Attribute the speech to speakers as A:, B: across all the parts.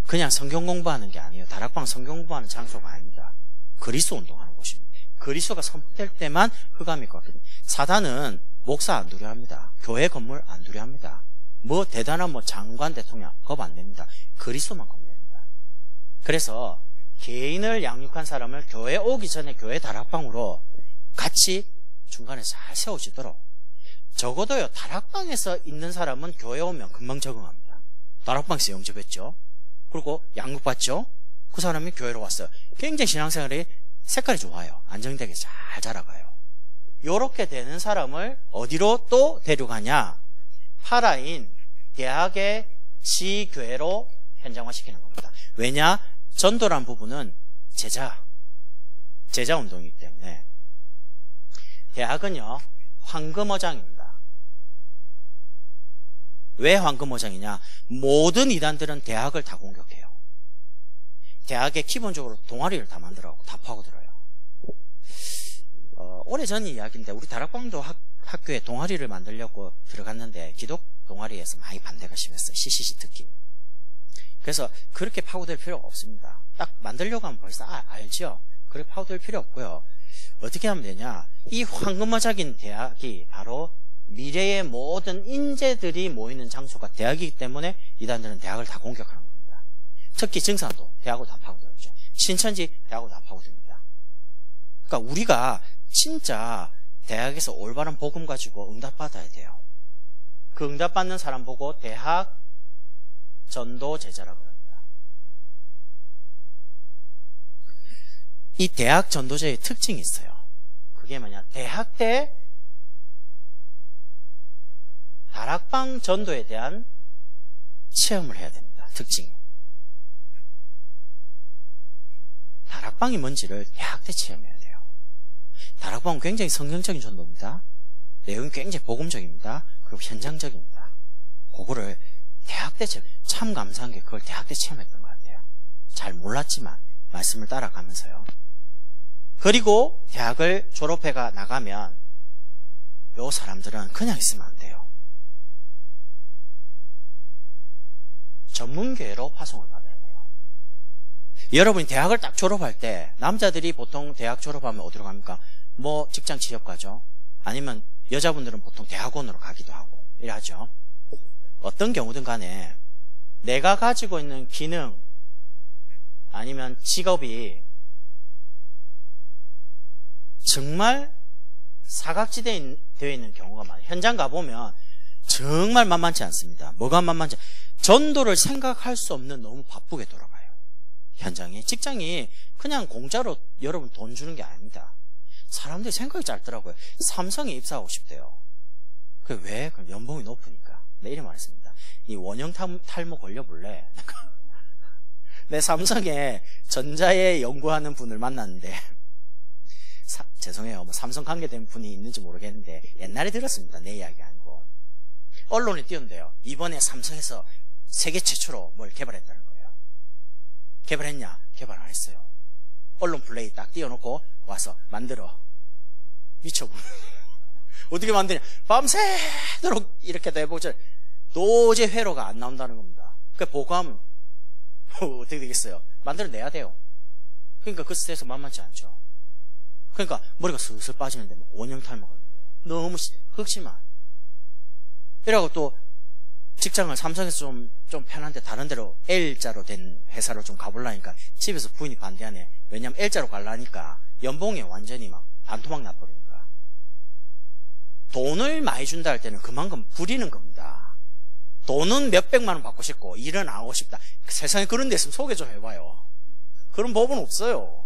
A: 그냥 성경 공부하는 게 아니에요. 다락방 성경 공부하는 장소가 아닙니다. 그리스도 운동하는 곳입니다. 그리스도가 선포될 때만 흑암이 꺾거든요. 사단은 목사 안 두려워합니다. 교회 건물 안 두려워합니다. 뭐 대단한 뭐 장관 대통령 겁 안 냅니다. 그리스도만 겁냅니다. 그래서 개인을 양육한 사람을 교회 오기 전에 교회 다락방으로 같이 중간에 잘 세워지도록, 적어도요 다락방에서 있는 사람은 교회 오면 금방 적응합니다. 다락방에서 영접했죠. 그리고 양육받죠. 그 사람이 교회로 왔어요. 굉장히 신앙생활이 색깔이 좋아요. 안정되게 잘 자라가요. 요렇게 되는 사람을 어디로 또 데려가냐? 파라인 대학의 지교회로 현장화시키는 겁니다. 왜냐? 전도란 부분은 제자 운동이기 때문에. 대학은요 황금어장입니다. 왜 황금어장이냐? 모든 이단들은 대학을 다 공격해요. 대학에 기본적으로 동아리를 다 만들어갖고 다 파고들어요. 오래전 이야기인데 우리 다락방도 학교에 동아리를 만들려고 들어갔는데 기독 동아리에서 많이 반대가 심했어요. CCC 특히. 그래서 그렇게 파고들 필요가 없습니다. 딱 만들려고 하면 벌써 알죠. 그렇게 파고들 필요 없고요. 어떻게 하면 되냐? 이 황금어장인 대학이 바로 미래의 모든 인재들이 모이는 장소가 대학이기 때문에 이단들은 대학을 다 공격하는 겁니다. 특히 증산도 대학을 다 파고들었죠. 신천지 대학을 다 파고듭니다. 그러니까 우리가 진짜 대학에서 올바른 복음 가지고 응답받아야 돼요. 그 응답받는 사람 보고 대학 전도 제자라고 합니다. 이 대학 전도제의 특징이 있어요. 그게 뭐냐? 대학 때 다락방 전도에 대한 체험을 해야 됩니다. 특징이. 다락방이 뭔지를 대학 때 체험해야 돼요. 다락방은 굉장히 성경적인 전도입니다. 내용이 굉장히 복음적입니다. 그리고 현장적입니다. 그거를 대학 때 참 감사한 게 그걸 대학 때 체험했던 것 같아요. 잘 몰랐지만 말씀을 따라가면서요. 그리고 대학을 졸업해가 나가면 요 사람들은 그냥 있으면 안 돼요. 전문교회로 파송을 받아야 돼요. 여러분이 대학을 딱 졸업할 때 남자들이 보통 대학 졸업하면 어디로 갑니까? 뭐 직장 취업 가죠. 아니면 여자분들은 보통 대학원으로 가기도 하고 이러죠. 어떤 경우든 간에 내가 가지고 있는 기능 아니면 직업이 정말 사각지대에 되어 있는 경우가 많아요. 현장 가보면 정말 만만치 않습니다. 뭐가 만만치? 전도를 생각할 수 없는 너무 바쁘게 돌아가요. 현장이. 직장이 그냥 공짜로 여러분 돈 주는 게 아닙니다. 사람들이 생각이 짧더라고요. 삼성에 입사하고 싶대요. 그게 왜? 그럼 연봉이 높으니까. 네, 이래 말했습니다. 이 원형 탈모 걸려볼래? 내 삼성에 전자에 연구하는 분을 만났는데 죄송해요. 뭐 삼성 관계된 분이 있는지 모르겠는데 옛날에 들었습니다. 내 이야기 아니고. 언론에 띄운대요. 이번에 삼성에서 세계 최초로 뭘 개발했다는 거예요. 개발했냐? 개발 안 했어요. 언론 플레이 딱 띄워놓고 와서 만들어. 미쳐버려. 어떻게 만드냐? 밤새도록 이렇게 해보죠. 도저히 회로가 안 나온다는 겁니다. 그 보고하면 어떻게 되겠어요? 만들어내야 돼요. 그러니까 그 스트레스 만만치 않죠. 그러니까 머리가 슬슬 빠지는데 뭐 원형 탈모가 너무 극심한. 이라고 또 직장을 삼성에서 좀 편한데 다른 데로 L자로 된 회사로 좀 가보려니까 집에서 부인이 반대하네. 왜냐면 L자로 가려니까 연봉이 완전히 막 반토막 나버리니까. 돈을 많이 준다 할 때는 그만큼 부리는 겁니다. 돈은 몇백만 원 받고 싶고 일은 안 하고 싶다. 세상에 그런 데 있으면 소개 좀 해봐요. 그런 법은 없어요.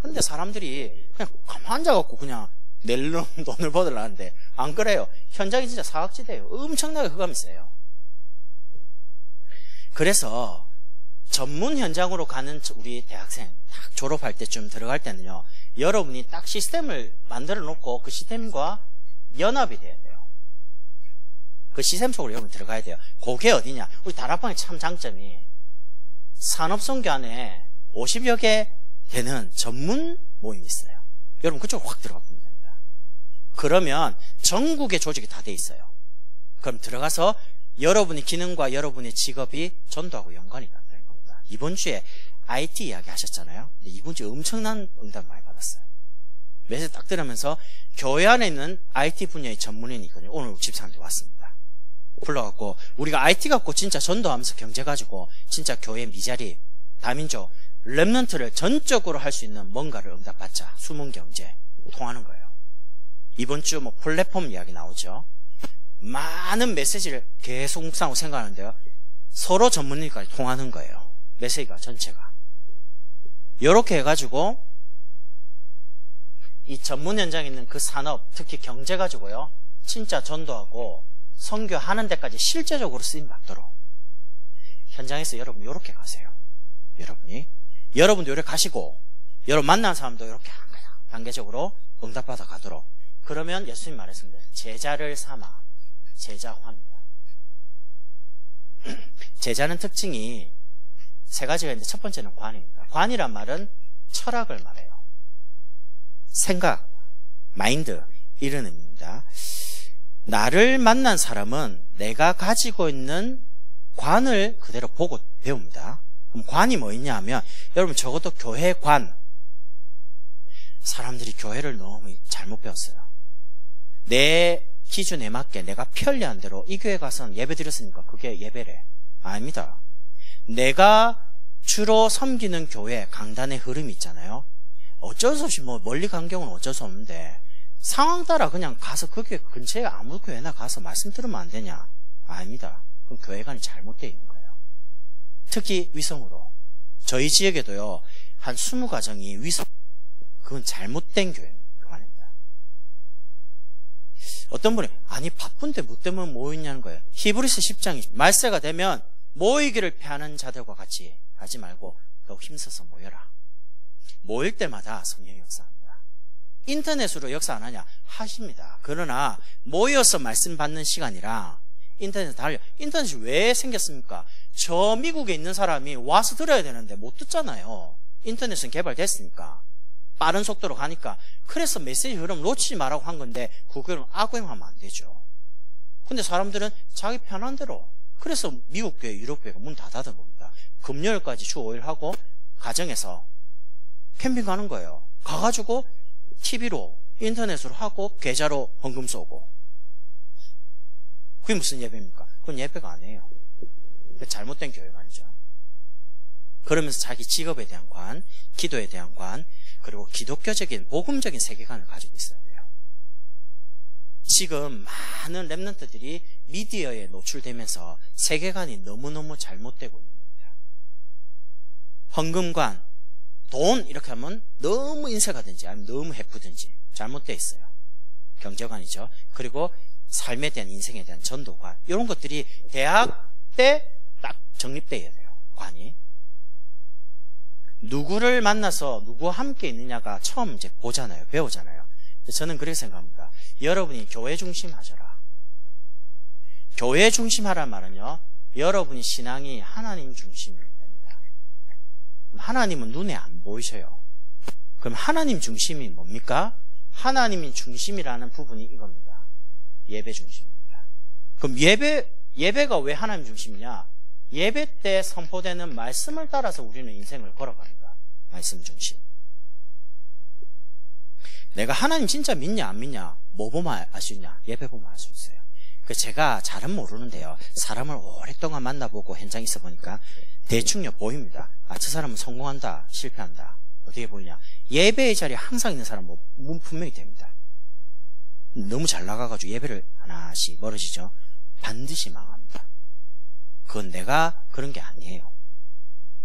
A: 근데 사람들이 그냥 가만 앉아갖고 그냥 낼름 돈을 받으려는데 안 그래요. 현장이 진짜 사각지대예요. 엄청나게 흑암이 세요. 그래서 전문 현장으로 가는 우리 대학생 딱 졸업할 때쯤 들어갈 때는요, 여러분이 딱 시스템을 만들어 놓고 그 시스템과 연합이 돼야 돼요. 그 시스템 속으로 여러분 들어가야 돼요. 그게 어디냐? 우리 다락방의 참 장점이 산업선교 안에 50여 개 되는 전문 모임이 있어요. 여러분 그쪽으로 확 들어가 보면 됩니다. 그러면 전국의 조직이 다 돼 있어요. 그럼 들어가서 여러분의 기능과 여러분의 직업이 전도하고 연관이 돼요. 이번 주에 IT 이야기 하셨잖아요. 근데 이번 주에 엄청난 응답 많이 받았어요. 메시지 딱 들으면서 교회 안에 있는 IT 분야의 전문인이 있거든요. 오늘 집사람들 왔습니다. 불러갖고 우리가 IT 갖고 진짜 전도하면서 경제 가지고 진짜 교회 미자리, 다민족, 렘넌트를 전적으로 할 수 있는 뭔가를 응답받자. 숨은 경제 통하는 거예요. 이번 주 뭐 플랫폼 이야기 나오죠. 많은 메시지를 계속 묵상하고 생각하는데요. 서로 전문인까지 통하는 거예요. 메시지가 전체가. 이렇게 해가지고 이 전문 현장에 있는 그 산업, 특히 경제 가지고요. 진짜 전도하고 선교하는 데까지 실제적으로 쓰임 받도록 현장에서 여러분 이렇게 가세요. 여러분도 이렇게 가시고 여러분 만난 사람도 이렇게 단계적으로 응답받아 가도록. 그러면 예수님 말했습니다. 제자를 삼아 제자화입니다. 제자는 특징이 세 가지가 있는데 첫 번째는 관입니다. 관이란 말은 철학을 말해요. 생각, 마인드 이런 의미입니다. 나를 만난 사람은 내가 가지고 있는 관을 그대로 보고 배웁니다. 그럼 관이 뭐 있냐 하면 여러분 적어도 교회 관. 사람들이 교회를 너무 잘못 배웠어요. 내 기준에 맞게 내가 편리한 대로 이 교회 가서는 예배 드렸으니까 그게 예배래. 아닙니다. 내가 주로 섬기는 교회 강단의 흐름이 있잖아요. 어쩔 수 없이 뭐 멀리 간 경우는 어쩔 수 없는데 상황 따라 그냥 가서 그 교회 근처에 아무 교회나 가서 말씀 들으면 안 되냐? 아닙니다. 그럼 교회관이 잘못되어 있는 거예요. 특히 위성으로. 저희 지역에도요. 한 20가정이 위성. 그건 잘못된 교회관입니다. 어떤 분이 아니 바쁜데 뭐 때문에 모이냐는 거예요. 히브리서 10장이 말세가 되면 모이기를 피하는 자들과 같이 하지 말고 더욱 힘써서 모여라. 모일 때마다 성령이 역사합니다. 인터넷으로 역사 안 하냐? 하십니다. 그러나 모여서 말씀 받는 시간이랑 인터넷 달려. 인터넷이 왜 생겼습니까? 저 미국에 있는 사람이 와서 들어야 되는데 못 듣잖아요. 인터넷은 개발됐으니까. 빠른 속도로 가니까. 그래서 메시지 흐름 놓치지 말라고 한 건데 그거는 악용하면 안 되죠. 근데 사람들은 자기 편한 대로. 그래서 미국 교회, 유럽 교회가 문 다 닫은 겁니다. 금요일까지 주 5일 하고 가정에서 캠핑 가는 거예요. 가가지고 TV로 인터넷으로 하고 계좌로 헌금 쏘고. 그게 무슨 예배입니까? 그건 예배가 아니에요. 잘못된 교회관이죠. 그러면서 자기 직업에 대한 관, 기도에 대한 관, 그리고 기독교적인 복음적인 세계관을 가지고 있어야 돼요. 지금 많은 렘넌트들이 미디어에 노출되면서 세계관이 너무너무 잘못되고 있습니다. 헌금관, 돈 이렇게 하면 너무 인색하든지 아니면 너무 해프든지 잘못되어 있어요. 경제관이죠. 그리고 삶에 대한 인생에 대한 전도관 이런 것들이 대학 때 딱 정립되어야 돼요. 관이. 누구를 만나서 누구와 함께 있느냐가 처음 이제 보잖아요. 배우잖아요. 저는 그렇게 생각합니다. 여러분이 교회 중심 하셔라. 교회 중심 하란 말은요. 여러분이 신앙이 하나님 중심이 됩니다. 하나님은 눈에 안 보이셔요. 그럼 하나님 중심이 뭡니까? 하나님이 중심이라는 부분이 이겁니다. 예배 중심입니다. 그럼 예배가 왜 하나님 중심이냐? 예배 때 선포되는 말씀을 따라서 우리는 인생을 걸어갑니다. 말씀 중심. 내가 하나님 진짜 믿냐 안 믿냐 뭐 보면 알 수 있냐? 예배 보면 알 수 있어요. 제가 잘은 모르는데요. 사람을 오랫동안 만나보고 현장에 있어 보니까 대충요 보입니다. 아, 저 사람은 성공한다 실패한다. 어떻게 보이냐? 예배의 자리에 항상 있는 사람은 분명히 됩니다. 너무 잘 나가가지고 예배를 하나씩 멀어지죠. 반드시 망합니다. 그건 내가 그런 게 아니에요.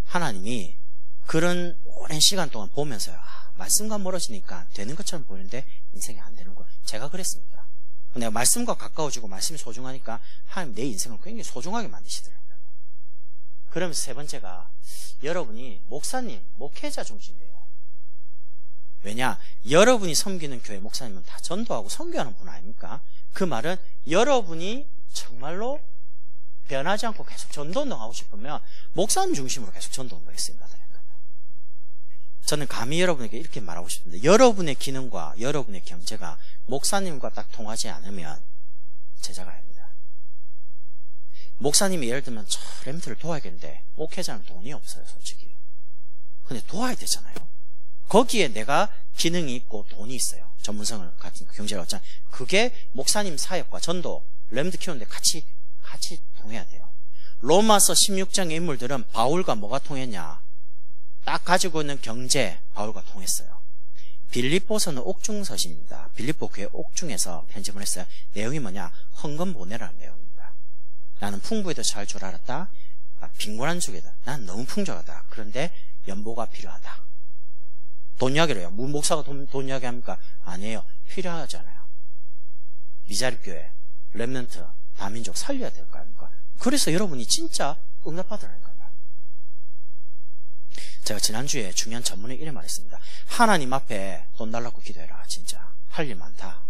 A: 하나님이 그런 오랜 시간 동안 보면서요. 말씀과 멀어지니까 되는 것처럼 보이는데 인생이 안 되는 거예요. 제가 그랬습니다. 내가 말씀과 가까워지고 말씀이 소중하니까 하나님 내 인생을 굉장히 소중하게 만드시더라고요. 그러면서 세 번째가 여러분이 목사님, 목회자 중심이에요. 왜냐? 여러분이 섬기는 교회 목사님은 다 전도하고 선교하는 분 아닙니까? 그 말은 여러분이 정말로 변하지 않고 계속 전도운동하고 싶으면 목사님 중심으로 계속 전도운동했습니다. 저는 감히 여러분에게 이렇게 말하고 싶은데 여러분의 기능과 여러분의 경제가 목사님과 딱 통하지 않으면 제자가 아닙니다. 목사님이 예를 들면 저 렘트를 도와야겠는데 목회자는 돈이 없어요, 솔직히. 근데 도와야 되잖아요. 거기에 내가 기능이 있고 돈이 있어요. 전문성을 같은 경제를 얻잖아요. 그게 목사님 사역과 전도, 렘트 키우는데 같이 통해야 돼요. 로마서 16장의 인물들은 바울과 뭐가 통했냐? 딱 가지고 있는 경제, 바울과 통했어요. 빌립보서는 옥중서신입니다. 빌립보 교회 옥중에서 편집을 했어요. 내용이 뭐냐? 헌금 보내라는 내용입니다. 나는 풍부해도 잘 줄 알았다. 빈곤한 쪽이다. 난 너무 풍족하다. 그런데 연보가 필요하다. 돈 이야기를 해요. 목사가 돈 이야기 합니까? 아니에요. 필요하잖아요. 미자립교회, 렘넌트, 다민족 살려야 될 거 아닙니까? 그래서 여러분이 진짜 응답받으라는 거예요. 제가 지난주에 중요한 전문에 이래 말했습니다. 하나님 앞에 돈 달라고 기도해라. 진짜 할 일 많다.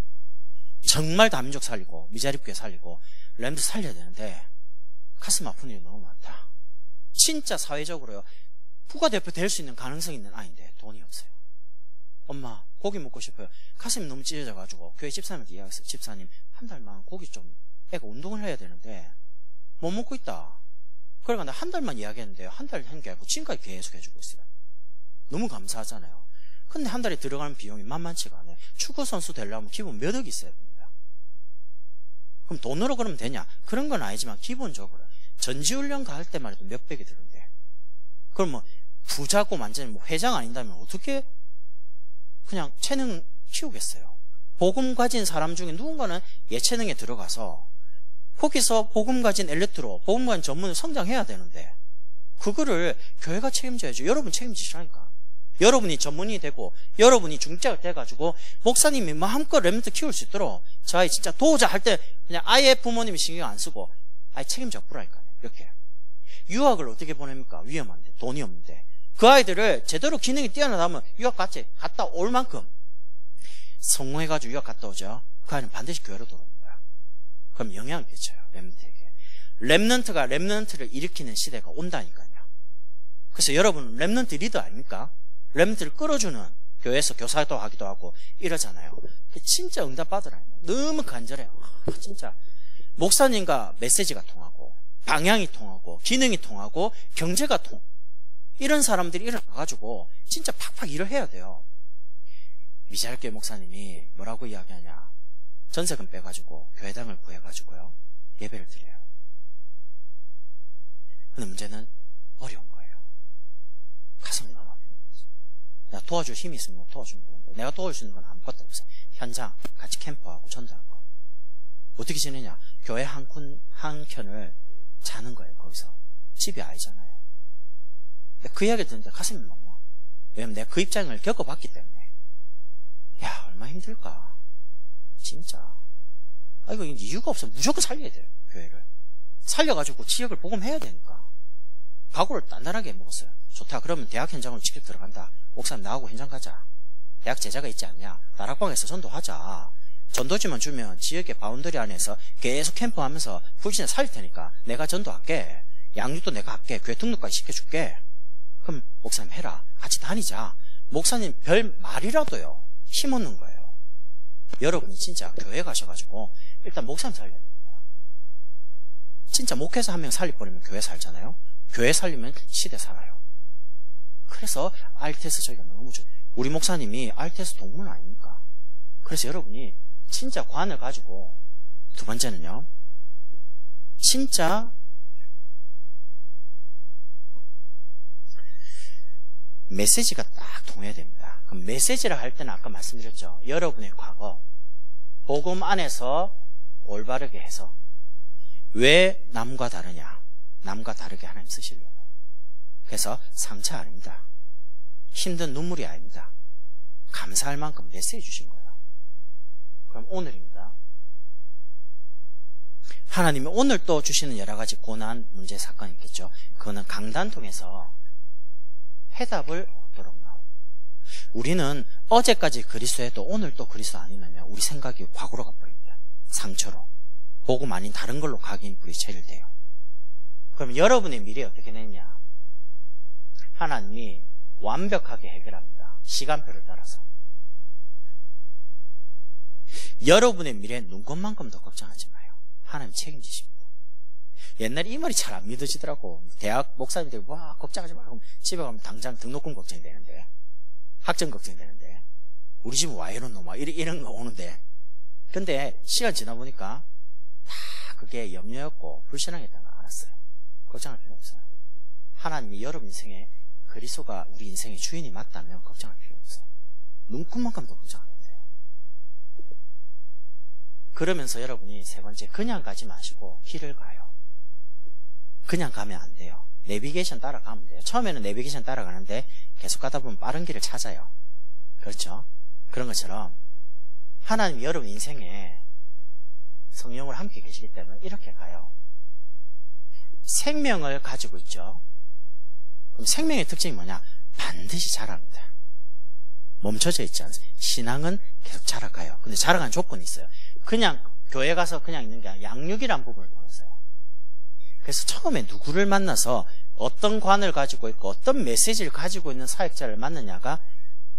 A: 정말 다민족 살리고 미자립교회 살리고 렘넌트 살려야 되는데 가슴 아픈 일이 너무 많다. 진짜 사회적으로요. 부가대표 될 수 있는 가능성이 있는 아이인데 돈이 없어요. 엄마 고기 먹고 싶어요. 가슴이 너무 찢어져가지고 교회 집사님한테 이야기했어요. 집사님 한 달만 고기 좀, 애가 운동을 해야 되는데 못 먹고 있다. 그러니까 나 한 달만 이야기했는데요. 한 달 한 게 아니고 지금까지 계속 해주고 있어요. 너무 감사하잖아요. 근데 한 달에 들어가는 비용이 만만치가 않아요. 축구선수 되려면 기본 몇 억이 있어야 됩니다. 그럼 돈으로 그러면 되냐? 그런 건 아니지만 기본적으로 전지훈련 갈 때만 해도 몇백이 드는데 그럼 뭐 부자고 완전히 뭐 회장 아닌다면 어떻게 그냥 재능 키우겠어요? 복음 가진 사람 중에 누군가는 예체능에 들어가서 거기서 복음 가진 엘리트로 복음 가진 전문으로 성장해야 되는데 그거를 교회가 책임져야죠. 여러분 책임지시라니까. 여러분이 전문이 되고 여러분이 중재가 돼가지고 목사님이 마음껏 렘넌트 키울 수 있도록 저희 진짜 도우자 할 때 그냥 아예 부모님이 신경 안 쓰고 아예 책임져 뿌라니까요. 이렇게 유학을 어떻게 보냅니까? 위험한데 돈이 없는데 그 아이들을 제대로 기능이 뛰어나다면 유학 갔다 올 만큼 성공해가지고 유학 갔다 오죠. 그 아이는 반드시 교회로 돌아옵니다. 그럼 영향을 끼쳐요. 렘넌트에게. 렘넌트가 렘넌트를 일으키는 시대가 온다니까요. 그래서 여러분 렘넌트 리더 아닙니까? 렘넌트를 끌어주는 교회에서 교사도 하기도 하고 이러잖아요. 진짜 응답 받으라요. 너무 간절해요. 진짜 목사님과 메시지가 통하고 방향이 통하고 기능이 통하고 경제가 이런 사람들이 일어나가지고 진짜 팍팍 일을 해야 돼요. 미자립교회 목사님이 뭐라고 이야기하냐? 전세금 빼가지고 교회당을 구해가지고요 예배를 드려요. 근데 문제는 어려운 거예요. 가슴이 너무 아파요. 내가 도와줄 힘이 있으면 도와주면 되는데 내가 도와줄 수 있는 건 아무것도 없어요. 현장 같이 캠프하고 전도하는 거. 어떻게 지내냐? 교회 한 켠을 자는 거예요. 거기서 집이 아니잖아요. 그 이야기를 듣는데 가슴이 너무 왜냐면 내가 그 입장을 겪어봤기 때문에 야 얼마나 힘들까 진짜. 이거 이유가 없어. 무조건 살려야 돼요. 교회를 살려가지고 지역을 복음해야 되니까 각오를 단단하게 먹었어요. 좋다. 그러면 대학 현장으로 직접 들어간다. 목사님 나하고 현장 가자. 대학 제자가 있지 않냐? 다락방에서 전도하자. 전도지만 주면 지역의 바운더리 안에서 계속 캠프하면서 불신에 살릴 테니까 내가 전도할게. 양육도 내가 할게. 교회 등록까지 시켜줄게. 그럼 목사님 해라. 같이 다니자. 목사님 별 말이라도요 힘없는 거예요. 여러분이 진짜 교회 가셔가지고 일단 목사님 살려야 됩니다. 진짜 목회자 한 명 살려버리면 교회 살잖아요. 교회 살리면 시대 살아요. 그래서 RTS 저희가 너무 좋아요. 우리 목사님이 RTS 동문 아닙니까? 그래서 여러분이 진짜 관을 가지고 두 번째는요 진짜 메시지가 딱 통해야 됩니다. 그럼 메시지를 할 때는 아까 말씀드렸죠. 여러분의 과거 복음 안에서 올바르게 해서 왜 남과 다르냐? 남과 다르게 하나님 쓰시려고. 그래서 상처 아닙니다. 힘든 눈물이 아닙니다. 감사할 만큼 메시지 주신 거예요. 그럼 오늘입니다. 하나님이 오늘 또 주시는 여러 가지 고난, 문제, 사건이 있겠죠. 그거는 강단 통해서 해답을 얻도록 나옵니다. 우리는 어제까지 그리스도여도 오늘 또 그리스도 아니면요 우리 생각이 과거로 가버립니다. 상처로 복음 아닌 다른 걸로 각인불이 체질돼요. 그럼 여러분의 미래 어떻게 되느냐? 하나님이 완벽하게 해결합니다. 시간표를 따라서. 여러분의 미래에 눈곱만큼 더 걱정하지 마요. 하나님 책임지십니다. 옛날에 이 말이 잘 안 믿어지더라고. 대학 목사님들이 와 걱정하지 마. 집에 가면 당장 등록금 걱정이 되는데, 학점 걱정이 되는데, 우리 집은 와 이런 놈아 이런 거 오는데. 근데 시간 지나 보니까 다 그게 염려였고 불신앙이었다는 걸 알았어요. 걱정할 필요 없어요. 하나님이 여러분 인생에 그리스도가 우리 인생의 주인이 맞다면 걱정할 필요 없어요. 눈금만큼도 걱정 안 해도 돼요. 그러면서 여러분이 세 번째, 그냥 가지 마시고 길을 가요. 그냥 가면 안 돼요. 내비게이션 따라가면 돼요. 처음에는 내비게이션 따라가는데 계속 가다 보면 빠른 길을 찾아요. 그렇죠? 그런 것처럼 하나님이 여러분 인생에 성령을 함께 계시기 때문에 이렇게 가요. 생명을 가지고 있죠. 그럼 생명의 특징이 뭐냐? 반드시 자랍니다. 멈춰져 있지 않습니다. 신앙은 계속 자라가요. 근데 자라가는 조건이 있어요. 그냥 교회 가서 그냥 있는 게 아니라 양육이란 부분을 보였어요. 그래서 처음에 누구를 만나서 어떤 관을 가지고 있고 어떤 메시지를 가지고 있는 사역자를 만나냐가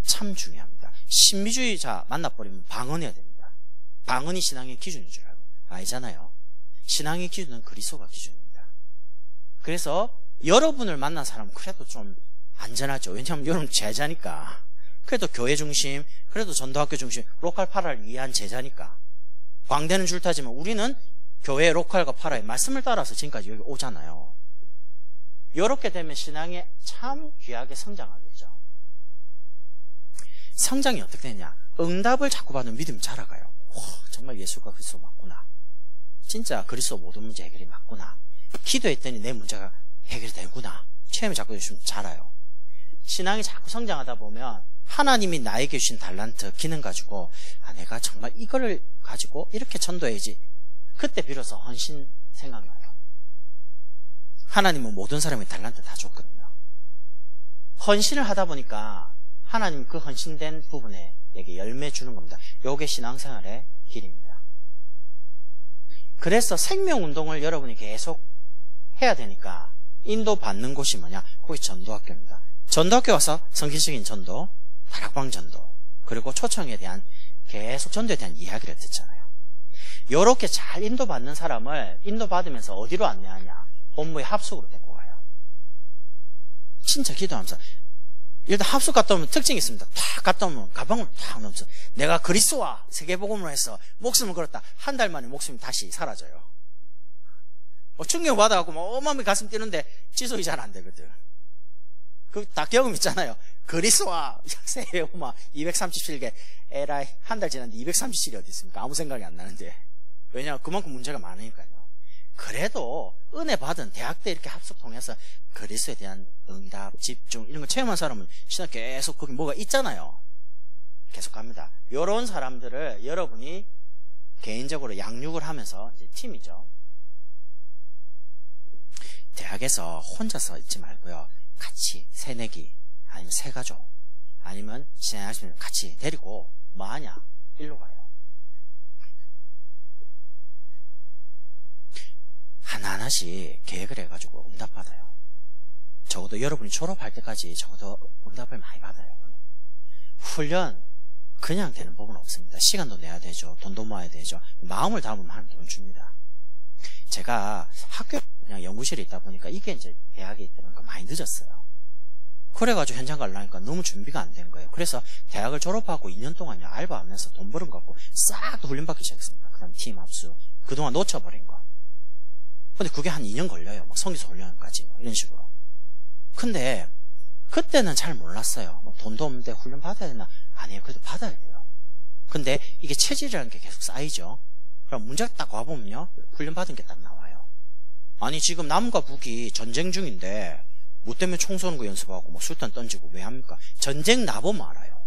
A: 참 중요합니다. 신비주의자 만나버리면 방언해야 됩니다. 방언이 신앙의 기준인 줄 알고 아니잖아요. 신앙의 기준은 그리스도가 기준입니다. 그래서 여러분을 만난 사람은 그래도 좀 안전하죠. 왜냐하면 여러분 제자니까. 그래도 교회 중심, 그래도 전도학교 중심, 로컬 파라를 위한 제자니까. 광대는 줄타지만 우리는 교회 로컬과 파라의 말씀을 따라서 지금까지 여기 오잖아요. 이렇게 되면 신앙이 참 귀하게 성장하겠죠. 성장이 어떻게 되냐? 응답을 자꾸 받는 믿음이 자라가요. 와, 정말 예수가 그리스도 맞구나. 진짜 그리스도 모든 문제 해결이 맞구나. 기도했더니 내 문제가 해결이 되구나. 체험이 자꾸 주시면 자라요. 신앙이 자꾸 성장하다 보면 하나님이 나에게 주신 달란트, 기능 가지고 내가 정말 이거를 가지고 이렇게 전도해야지. 그때 비로소 헌신 생각나요. 하나님은 모든 사람의 달란트 다 줬거든요. 헌신을 하다 보니까 하나님 그 헌신된 부분에 내게 열매 주는 겁니다. 요게 신앙생활의 길입니다. 그래서 생명운동을 여러분이 계속 해야 되니까 인도받는 곳이 뭐냐? 거기 전도학교입니다. 전도학교 가서 성기적인 전도, 다락방 전도, 그리고 초청에 대한 계속 전도에 대한 이야기를 듣잖아요. 요렇게 잘 인도받는 사람을 인도받으면서 어디로 안내하냐? 본부의 합숙으로 데리고 가요. 진짜 기도하면서 일단 합숙 갔다 오면 특징이 있습니다. 탁 갔다 오면 가방을 탁 넣으면서 내가 그리스도와 세계복음을 해서 목숨을 걸었다. 한 달 만에 목숨이 다시 사라져요. 충격 받아갖고 어마어마하게 가슴 뛰는데 지속이 잘 안 되거든. 그 다 경험 있잖아요. 그리스도와 세계복음 237개 에라이 한 달 지났는데 237이 어디 있습니까? 아무 생각이 안 나는데. 왜냐하면 그만큼 문제가 많으니까요. 그래도 은혜 받은 대학 때 이렇게 합숙 통해서 그리스도에 대한 응답, 집중 이런 거 체험한 사람은 신앙 계속 거기 뭐가 있잖아요. 계속 갑니다. 이런 사람들을 여러분이 개인적으로 양육을 하면서 이제 팀이죠. 대학에서 혼자서 있지 말고요. 같이 새내기 아니면 새가족 아니면 진행하시면 같이 데리고 뭐 하냐? 일로 가요. 하나하나씩 계획을 해가지고 응답받아요. 적어도 여러분이 졸업할 때까지 적어도 응답을 많이 받아요. 훈련 그냥 되는 법은 없습니다. 시간도 내야 되죠. 돈도 모아야 되죠. 마음을 담으면 한 돈 줍니다. 제가 학교 그냥 연구실에 있다 보니까 이게 이제 대학에 있다는 거 많이 늦었어요. 그래가지고 현장 가려니까 너무 준비가 안 된 거예요. 그래서 대학을 졸업하고 2년 동안요 알바하면서 돈 버는 거 갖고 싹 다 훈련받기 시작했습니다. 그 다음 팀 합수 그동안 놓쳐버린 거. 근데 그게 한 2년 걸려요. 막 성기소 훈련까지 이런 식으로. 근데 그때는 잘 몰랐어요. 돈도 없는데 훈련 받아야 되나? 아니에요. 그래도 받아야 돼요. 근데 이게 체질이라는 게 계속 쌓이죠. 그럼 문제가 딱 와보면요 훈련 받은 게 딱 나와요. 아니 지금 남과 북이 전쟁 중인데 뭐 때문에 총 쏘는 거 연습하고 뭐 술탄 던지고 왜 합니까? 전쟁 나보면 알아요.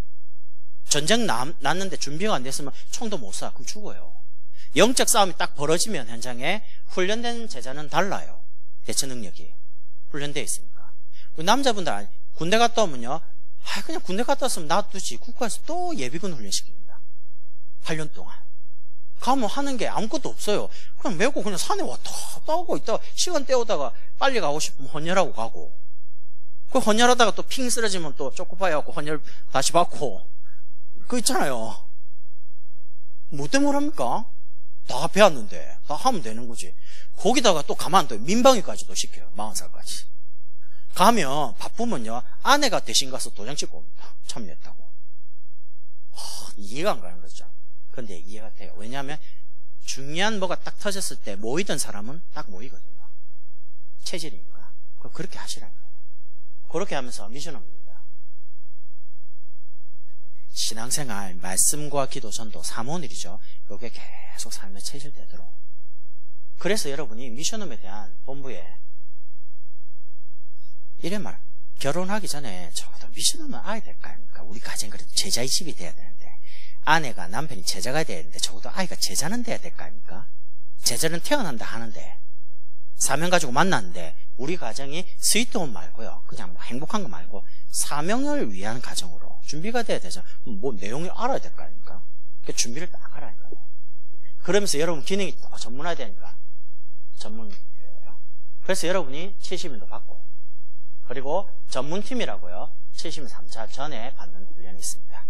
A: 전쟁 났는데 준비가 안 됐으면 총도 못 쏴. 그럼 죽어요. 영적 싸움이 딱 벌어지면 현장에 훈련된 제자는 달라요. 대처 능력이. 훈련되어 있으니까. 남자분들 군대 갔다 오면요. 그냥 군대 갔다 왔으면 놔두지. 국가에서 또 예비군 훈련시킵니다. 8년 동안. 가면 하는 게 아무것도 없어요. 그냥 메고 그냥 산에 왔다 오고 있다가 시간 때우다가 빨리 가고 싶으면 헌혈하고 가고. 그 헌혈하다가 또 핑 쓰러지면 또 쪼꼬파이 하고 헌혈 다시 받고. 그거 있잖아요. 뭐 때문에 합니까? 다 배웠는데. 다 하면 되는 거지. 거기다가 또 가만 안 둬요. 민방위까지도 시켜요. 40살까지. 가면 바쁘면요. 아내가 대신 가서 도장 찍고 옵니다. 참여했다고. 이해가 안 가는 거죠. 근데 이해가 돼요. 왜냐하면 중요한 뭐가 딱 터졌을 때 모이던 사람은 딱 모이거든요. 체질이니까. 그렇게 하시라는 거예요. 그렇게 하면서 미션합니다. 신앙생활, 말씀과 기도, 전도, 사모일이죠. 이게 계속 삶에 체질되도록. 그래서 여러분이 미션홈에 대한 본부에 이래 말, 결혼하기 전에 적어도 미션홈은 아야 될 거 아닙니까? 우리 가정 그래도 제자의 집이 돼야 되는데, 아내가 남편이 제자가 돼야 되는데 적어도 아이가 제자는 돼야 될 거 아닙니까? 제자는 태어난다 하는데 사명 가지고 만났는데 우리 가정이 스위트홈 말고요, 그냥 뭐 행복한 거 말고 사명을 위한 가정으로 준비가 돼야 되죠. 뭐 내용을 알아야 될 거 아닙니까? 그 준비를 딱 알아야 돼요. 그러면서 여러분 기능이 또 전문화해야 되니까 전문이에요. 그래서 여러분이 70인도 받고, 그리고 전문팀이라고요, 70인 3차 전에 받는 훈련이 있습니다.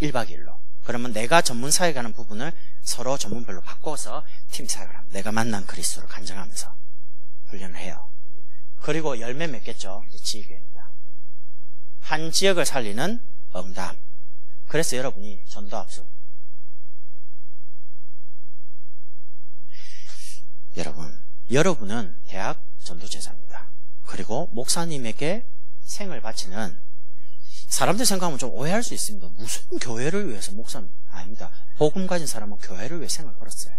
A: 1박 2일로. 그러면 내가 전문 사역에 가는 부분을 서로 전문별로 바꿔서 팀 사역을 합니다. 내가 만난 그리스도를 간증하면서 훈련을 해요. 그리고 열매 맺겠죠. 지휘교회입니다. 한 지역을 살리는 응답. 그래서 여러분이 전도합수. 여러분은 대학 전도제자입니다. 그리고 목사님에게 생을 바치는, 사람들 생각하면 좀 오해할 수 있습니다. 무슨 교회를 위해서 목사님? 아닙니다. 복음 가진 사람은 교회를 위해 생을 걸었어요.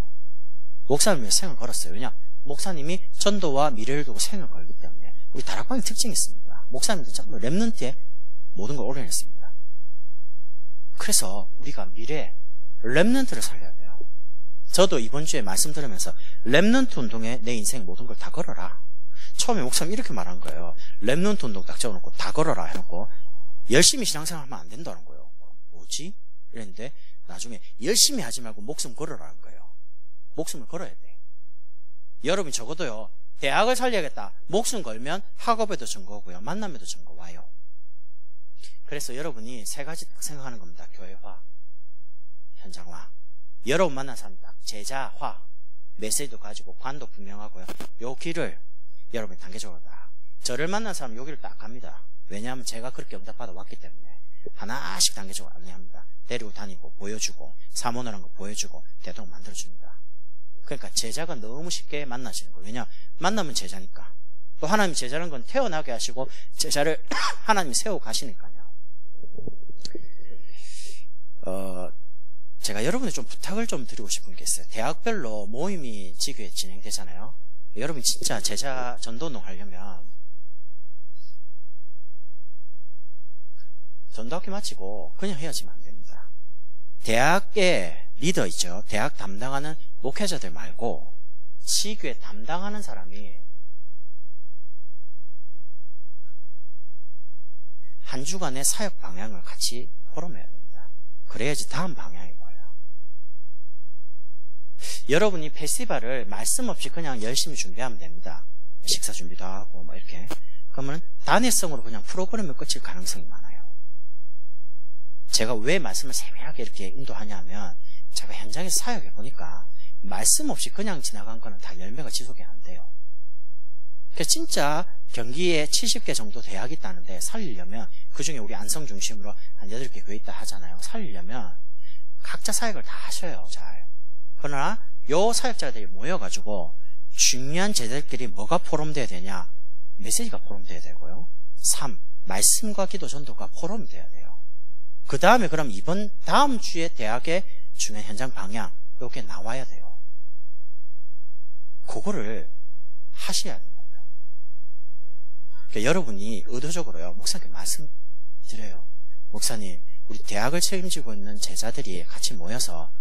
A: 목사님을 위해 생을 걸었어요. 왜냐? 목사님이 전도와 미래를 두고 생을 걸기 때문에. 우리 다락방의 특징이 있습니다. 목사님들 전부 랩넌트에 모든 걸 올려냈습니다. 그래서 우리가 미래 랩넌트를 살려야 돼요. 저도 이번 주에 말씀 들으면서 랩넌트 운동에 내 인생 모든 걸 다 걸어라. 처음에 목사님 이렇게 말한 거예요. 랩넌트 운동 딱 적어놓고 다 걸어라 해놓고 열심히 신앙생활 하면 안 된다는 거예요. 뭐지? 이랬는데 나중에 열심히 하지 말고 목숨 걸어라는 거예요. 목숨을 걸어야 돼. 여러분이 적어도요, 대학을 살려야겠다. 목숨 걸면 학업에도 증거 오고요, 만남에도 증거 와요. 그래서 여러분이 세 가지 딱 생각하는 겁니다. 교회화, 현장화. 여러분 만난 사람 딱 제자화, 메시지도 가지고 관도 분명하고요. 요 길을 여러분이 단계적으로 딱, 저를 만난 사람 요 길을 딱 갑니다. 왜냐하면 제가 그렇게 응답받아 왔기 때문에 하나씩 단계적으로 안내합니다. 데리고 다니고 보여주고 사모를 한 거 보여주고 되도록 만들어줍니다. 그러니까 제자가 너무 쉽게 만나지는 거예요. 왜냐? 만나면 제자니까. 또 하나님이 제자라는 건 태어나게 하시고 제자를 하나님이 세우고 가시니까요. 제가 여러분에 좀 부탁을 좀 드리고 싶은 게 있어요. 대학별로 모임이 지교에 진행되잖아요. 여러분 진짜 제자 전도운동 하려면 전도학기 마치고 그냥 헤어지면 안 됩니다. 대학의 리더 있죠. 대학 담당하는 목회자들 말고 지교에 담당하는 사람이 한 주간의 사역 방향을 같이 포럼해야 됩니다. 그래야지 다음 방향이 보여요. 여러분이 페스티벌을 말씀 없이 그냥 열심히 준비하면 됩니다. 식사 준비도 하고 뭐 이렇게. 그러면 단회성으로 그냥 프로그램을 끝일 가능성이 많아요. 제가 왜 말씀을 세밀하게 이렇게 인도하냐 하면 제가 현장에서 사역해 보니까 말씀 없이 그냥 지나간 거는 다 열매가 지속이 안 돼요. 그래서 진짜 경기에 70개 정도 대학이 있다는데 살리려면, 그중에 우리 안성 중심으로 한 8개 교회 있다 하잖아요. 살리려면 각자 사역을 다 하셔요. 잘. 그러나 요 사역자들이 모여가지고 중요한 제자들끼리 뭐가 포럼돼야 되냐? 메시지가 포럼돼야 되고요. 3. 말씀과 기도 전도가 포럼이 돼야 돼요. 그 다음에 그럼 다음 주에 대학의 중요한 현장 방향, 이게 나와야 돼요. 그거를 하셔야 됩니다. 그러니까 여러분이 의도적으로요, 목사님께 말씀드려요. 목사님, 우리 대학을 책임지고 있는 제자들이 같이 모여서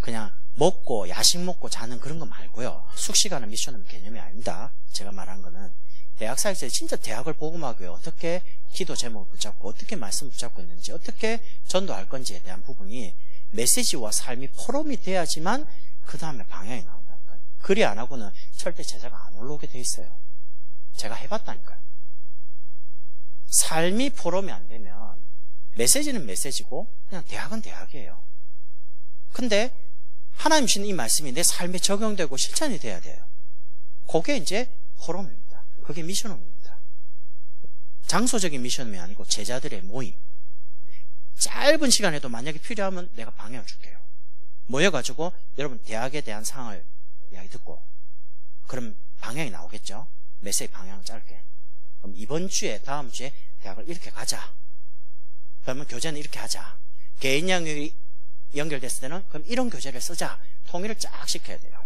A: 그냥 먹고 야식 먹고 자는 그런 거 말고요, 숙식하는 미션은 개념이 아닙니다. 제가 말한 거는 대학 사역자들이 진짜 대학을 복음하고요, 어떻게 기도 제목을 붙잡고 어떻게 말씀 붙잡고 있는지, 어떻게 전도할 건지에 대한 부분이 메시지와 삶이 포럼이 돼야지만 그 다음에 방향이 나온다니까요. 그리 안 하고는 절대 제자가 안 올라오게 돼 있어요. 제가 해봤다니까요. 삶이 포럼이 안 되면 메시지는 메시지고 그냥 대학은 대학이에요. 근데 하나님 주시는 이 말씀이 내 삶에 적용되고 실천이 돼야 돼요. 그게 이제 포럼입니다. 그게 미션홈입니다. 장소적인 미션홈이 아니고 제자들의 모임. 짧은 시간에도 만약에 필요하면 내가 방향을 줄게요. 모여가지고 여러분 대학에 대한 상황을 이야기 듣고 그럼 방향이 나오겠죠. 메시지 방향을 짧게. 그럼 이번 주에 다음 주에 대학을 이렇게 가자. 그러면 교재는 이렇게 하자. 개인 영역이 연결됐을 때는 그럼 이런 교재를 쓰자. 통일을 쫙 시켜야 돼요.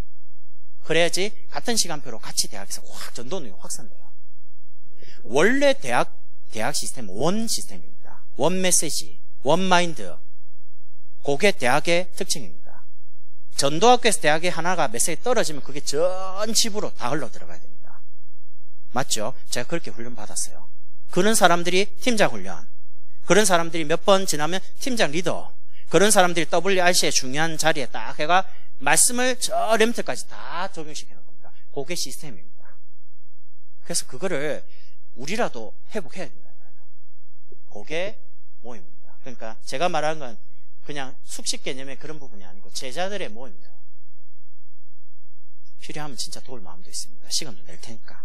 A: 그래야지 같은 시간표로 같이 대학에서 확 전도능이 확산돼요. 원래 대학 시스템은 원 시스템입니다. 원 메시지, 원 마인드. 그게 대학의 특징입니다. 전도학교에서 대학에 하나가 메시지 떨어지면 그게 전 집으로 다 흘러 들어가야 됩니다. 맞죠? 제가 그렇게 훈련 받았어요. 그런 사람들이 팀장 훈련, 그런 사람들이 몇 번 지나면 팀장 리더, 그런 사람들이 WRC의 중요한 자리에 딱 해가 말씀을 저 렘트까지 다 적용시키는 겁니다. 그게 시스템입니다. 그래서 그거를 우리라도 회복해야 된다. 그게 모임입니다. 그러니까 제가 말하는 건 그냥 숙식 개념의 그런 부분이 아니고 제자들의 모임이에요. 필요하면 진짜 도울 마음도 있습니다. 시간도 낼 테니까.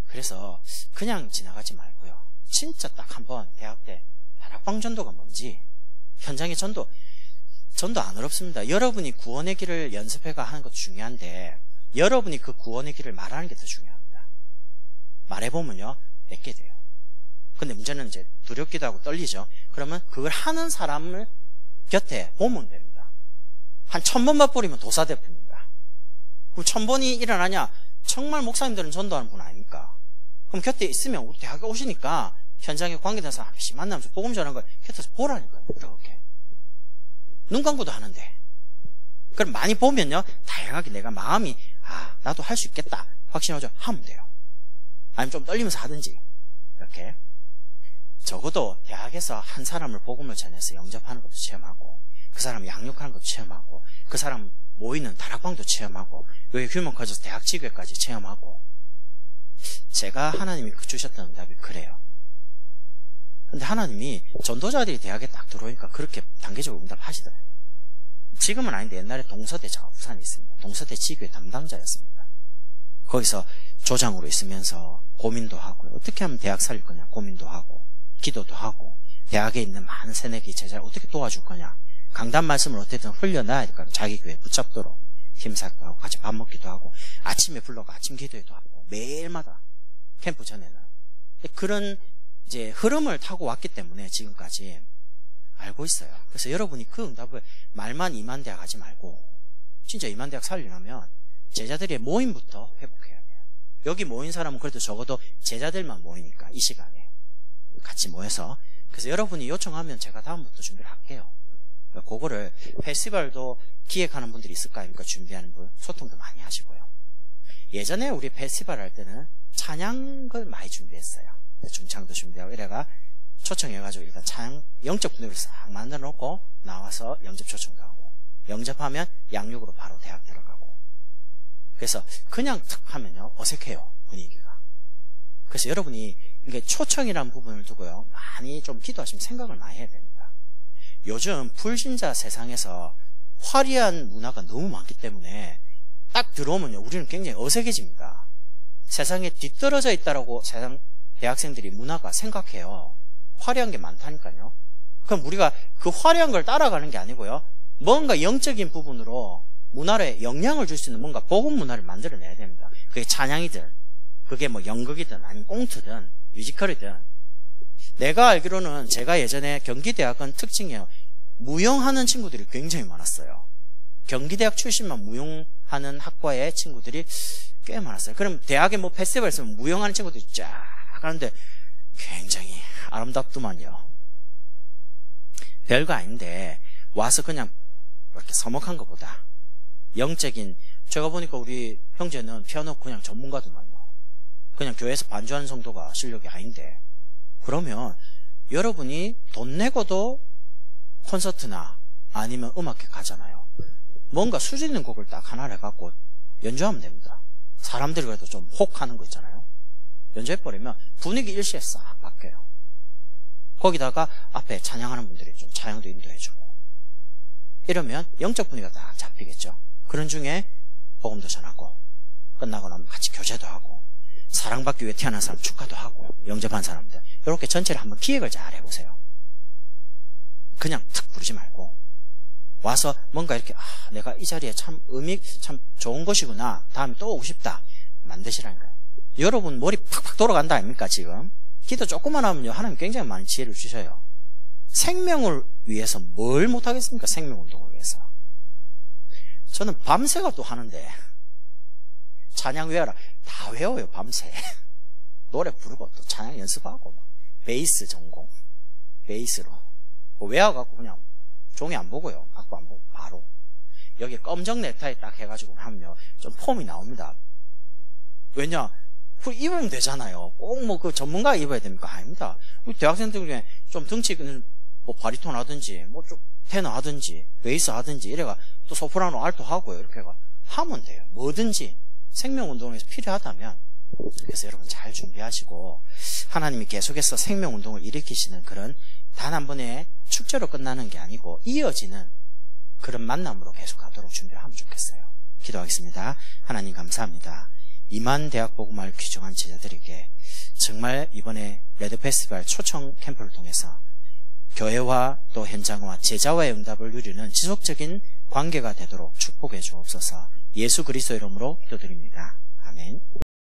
A: 그래서 그냥 지나가지 말고요. 진짜 딱 한번 대학 때 다락방 전도가 뭔지, 현장의 전도 안 어렵습니다. 여러분이 구원의 길을 연습해가 하는 것도 중요한데 여러분이 그 구원의 길을 말하는 게 더 중요합니다. 말해보면요 맺게 돼요. 근데 문제는 이제 두렵기도 하고 떨리죠. 그러면 그걸 하는 사람을 곁에 보면 됩니다. 한 1000번 맛보리면 도사대표입니다. 그럼 1000번이 일어나냐? 정말 목사님들은 전도하는 분 아닙니까? 그럼 곁에 있으면 우리 대학에 오시니까 현장에 관계된 사람 한 번씩 만나면서 복음 전하는 걸 곁에서 보라니까요. 이렇게 눈 감고도 하는데 그럼 많이 보면요 다양하게 내가 마음이 나도 할 수 있겠다 확신하죠. 하면 돼요. 아니면 좀 떨리면서 하든지 이렇게. 적어도 대학에서 한 사람을 복음을 전해서 영접하는 것도 체험하고 그 사람 양육하는 것도 체험하고 그 사람 모이는 다락방도 체험하고 여기 휴먼 커져서 대학 지교회까지 체험하고. 제가 하나님이 주셨던 응답이 그래요. 근데 하나님이 전도자들이 대학에 딱 들어오니까 그렇게 단계적으로 응답하시더라고요. 지금은 아닌데 옛날에 동서대 작업부산에 있습니다. 동서대 지교회 담당자였습니다. 거기서 조장으로 있으면서 고민도 하고 어떻게 하면 대학 살릴 거냐 고민도 하고 기도도 하고 대학에 있는 많은 새내기 제자를 어떻게 도와줄 거냐 강단 말씀을 어떻게든 흘려놔야 될까 자기 교회 붙잡도록 팀사도 하고 같이 밥 먹기도 하고 아침에 불러가 아침 기도회도 하고 매일마다 캠프 전에는 그런 이제 흐름을 타고 왔기 때문에 지금까지 알고 있어요. 그래서 여러분이 그 응답을 말만 이만대학 하지 말고 진짜 이만대학 살리려면 제자들의 모임부터 회복해야 돼요. 여기 모인 사람은 그래도 적어도 제자들만 모이니까 이 시간에 같이 모여서. 그래서 여러분이 요청하면 제가 다음부터 준비를 할게요. 그거를 페스티벌도 기획하는 분들이 있을 거 아닙니까? 준비하는 분 소통도 많이 하시고요. 예전에 우리 페스티벌 할 때는 찬양을 많이 준비했어요. 중창도 준비하고 이래가 초청해가지고 일단 찬양 영적 분위기를 싹 만들어 놓고 나와서 영접 초청도 하고 영접하면 양육으로 바로 대학 들어가고. 그래서 그냥 탁 하면요 어색해요 분위기가. 그래서 여러분이 이게 초청이라는 부분을 두고요 많이 좀 기도하시면 생각을 많이 해야 됩니다. 요즘 불신자 세상에서 화려한 문화가 너무 많기 때문에 딱 들어오면요 우리는 굉장히 어색해집니다. 세상에 뒤떨어져 있다라고 세상 대학생들이 문화가 생각해요. 화려한 게 많다니까요. 그럼 우리가 그 화려한 걸 따라가는 게 아니고요 뭔가 영적인 부분으로 문화에 영향을 줄 수 있는 뭔가 복음 문화를 만들어내야 됩니다. 그게 찬양이든 그게 뭐 연극이든 아니면 꽁트든 뮤지컬이든. 내가 알기로는 제가 예전에 경기대학은 특징이에요. 무용하는 친구들이 굉장히 많았어요. 경기대학 출신만 무용하는 학과의 친구들이 꽤 많았어요. 그럼 대학에 뭐 페스티벌 있으면 무용하는 친구들이 쫙 하는데 굉장히 아름답더만요. 별거 아닌데 와서 그냥 이렇게 서먹한 것보다 영적인. 제가 보니까 우리 형제는 피아노 그냥 전문가더만요. 그냥 교회에서 반주하는 정도가 실력이 아닌데. 그러면 여러분이 돈 내고도 콘서트나 아니면 음악회 가잖아요. 뭔가 수준 있는 곡을 딱 하나 해갖고 연주하면 됩니다. 사람들이 그래도 좀 혹하는 거 있잖아요. 연주해버리면 분위기 일시에 싹 바뀌어요. 거기다가 앞에 찬양하는 분들이 좀 찬양도 인도해주고 이러면 영적 분위기가 딱 잡히겠죠. 그런 중에 복음도 전하고 끝나고 나면 같이 교제도 하고 사랑받기 위해 태어난 사람 축하도 하고 영접한 사람들 이렇게 전체를 한번 기획을 잘 해보세요. 그냥 탁 부르지 말고 와서 뭔가 이렇게 내가 이 자리에 참 참 좋은 것이구나. 다음에 또 오고 싶다. 만드시라는 거예요. 여러분 머리 팍팍 돌아간다 아닙니까 지금? 기도 조금만 하면요 하나님 굉장히 많은 지혜를 주셔요. 생명을 위해서 뭘 못하겠습니까? 생명운동을 위해서. 저는 밤새가 또 하는데 찬양 외워라. 다 외워요 밤새. 노래 부르고 또 찬양 연습하고 베이스 전공 베이스로 외워갖고 그냥 종이 안 보고요. 악보 안 보고 바로 여기 검정 넥타이 딱 해가지고 하면요 좀 폼이 나옵니다. 왜냐? 그 입으면 되잖아요. 꼭 뭐 그 전문가 입어야 됩니까? 아닙니다. 우리 대학생들 중에 좀 덩치 뭐 바리톤 하든지 뭐 좀 테너 하든지 베이스 하든지 이래가 또 소프라노 알토 하고요. 이렇게 하면 돼요. 뭐든지 생명운동에서 필요하다면. 그래서 여러분 잘 준비하시고 하나님이 계속해서 생명운동을 일으키시는 그런 단 한 번의 축제로 끝나는 게 아니고 이어지는 그런 만남으로 계속 가도록 준비를 하면 좋겠어요. 기도하겠습니다. 하나님 감사합니다. 이만 대학복음화를 귀중한 제자들에게 정말 이번에 레드 페스티벌 초청 캠프를 통해서 교회와 또 현장과 제자와의 응답을 누리는 지속적인 관계가 되도록 축복해 주옵소서. 예수 그리스도 이름으로 기도드립니다. 아멘.